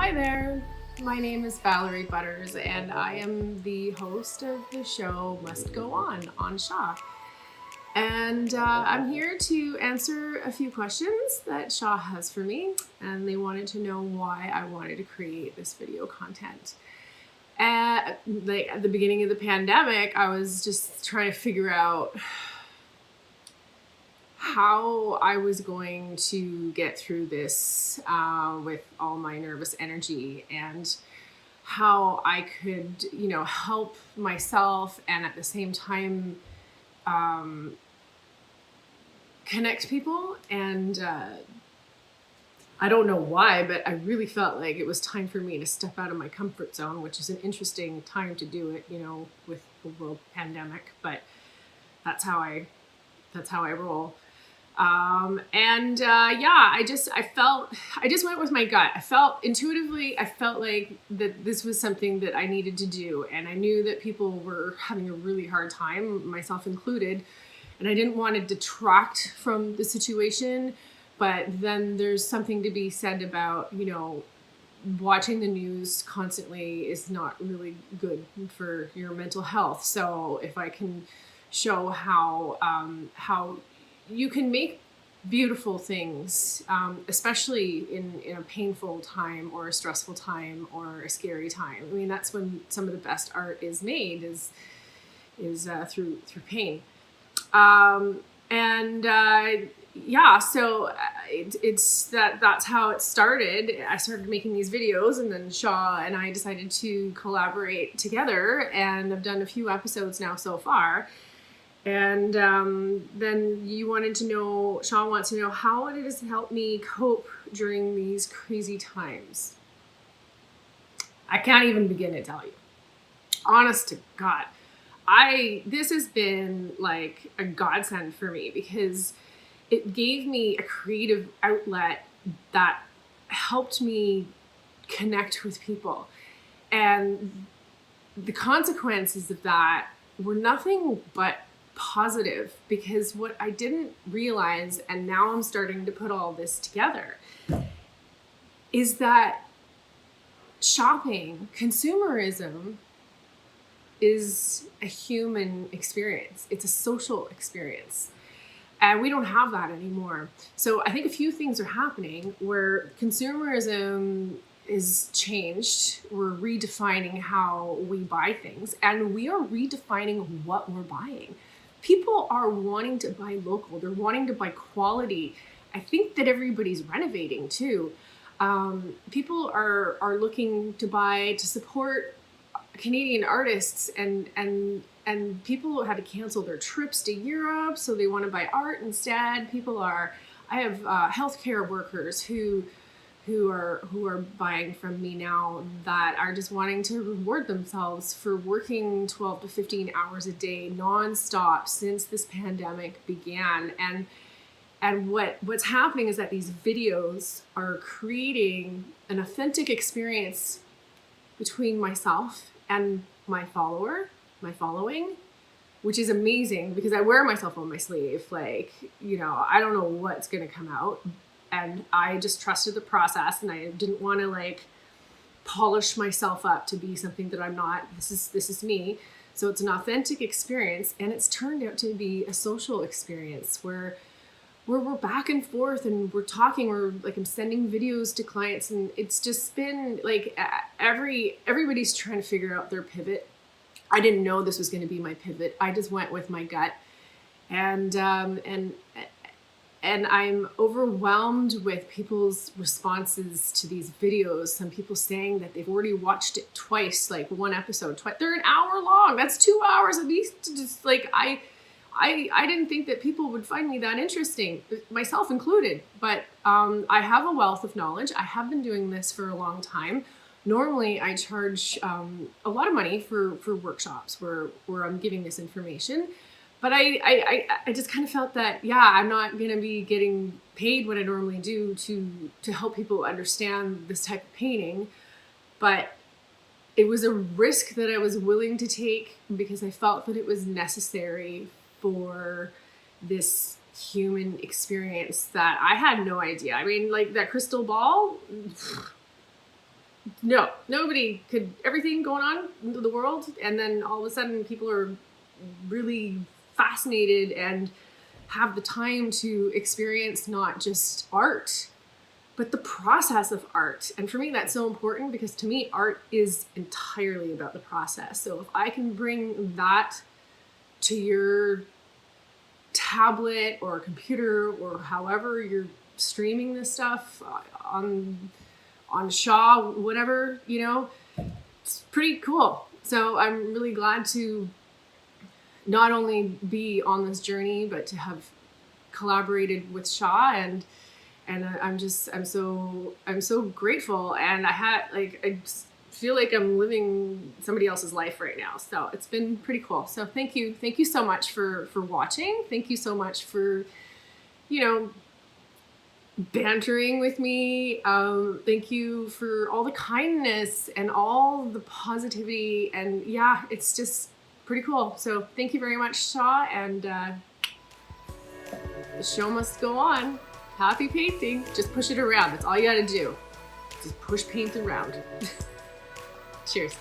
Hi there, my name is Valerie Butters and I am the host of the show Must Go On Shaw. And I'm here to answer a few questions that Shaw has for me, and they wanted to know why I wanted to create this video content. At the beginning of the pandemic, I was just trying to figure out how I was going to get through this with all my nervous energy, and how I could, help myself and at the same time connect people. And I don't know why, but I really felt like it was time for me to step out of my comfort zone, which is an interesting time to do it, with the world pandemic, but that's how I roll. I just went with my gut. I felt intuitively like that this was something that I needed to do. And I knew that people were having a really hard time, myself included. And I didn't want to detract from the situation. But then there's something to be said about, watching the news constantly is not really good for your mental health. So if I can show how you can make beautiful things, especially in a painful time or a stressful time or a scary time. I mean, that's when some of the best art is made, is through pain. So that's how it started. I started making these videos, and then Shaw and I decided to collaborate together, and I've done a few episodes now so far. And then Shaw wants to know how it has helped me cope during these crazy times. I can't even begin to tell you. Honest to God, this has been like a godsend for me, because it gave me a creative outlet that helped me connect with people. And the consequences of that were nothing but positive, because what I didn't realize, and now I'm starting to put all this together, is that shopping, consumerism, is a human experience. It's a social experience. And we don't have that anymore. So I think a few things are happening where consumerism is changed. We're redefining how we buy things, and we are redefining what we're buying. People are wanting to buy local. They're wanting to buy quality. I think that everybody's renovating too. People are looking to support Canadian artists, and people had to cancel their trips to Europe, so they want to buy art instead. I have healthcare workers who are buying from me now, that are just wanting to reward themselves for working 12 to 15 hours a day nonstop since this pandemic began. And what's happening is that these videos are creating an authentic experience between myself and my following, which is amazing, because I wear myself on my sleeve. I don't know what's going to come out. And I just trusted the process, and I didn't want to polish myself up to be something that I'm not. This is me. So it's an authentic experience, and it's turned out to be a social experience where we're back and forth, and we're talking. I'm sending videos to clients, and it's just been everybody's trying to figure out their pivot. I didn't know this was going to be my pivot. I just went with my gut, and I'm overwhelmed with people's responses to these videos. Some people saying that they've already watched it twice, one episode twice. They're an hour long. That's 2 hours at least. I didn't think that people would find me that interesting, myself included. But I have a wealth of knowledge. I have been doing this for a long time. Normally, I charge a lot of money for workshops where I'm giving this information. But I just kind of felt that, I'm not going to be getting paid what I normally do to help people understand this type of painting. But it was a risk that I was willing to take, because I felt that it was necessary for this human experience that I had no idea. I mean, that crystal ball, no, nobody could, everything going on in the world, and then all of a sudden people are really fascinated and have the time to experience not just art, but the process of art. And for me, that's so important, because to me, art is entirely about the process. So if I can bring that to your tablet or computer or however you're streaming this stuff on Shaw, whatever, you know, it's pretty cool. So I'm really glad to not only be on this journey, but to have collaborated with Shaw, and I'm so grateful. And I just feel like I'm living somebody else's life right now. So it's been pretty cool. So thank you so much for watching. Thank you so much for, you know, bantering with me. Thank you for all the kindness and all the positivity, and yeah, it's just pretty cool. So thank you very much, Shaw, and the show must go on. Happy painting. Just push it around. That's all you gotta do. Just push paint around. Cheers.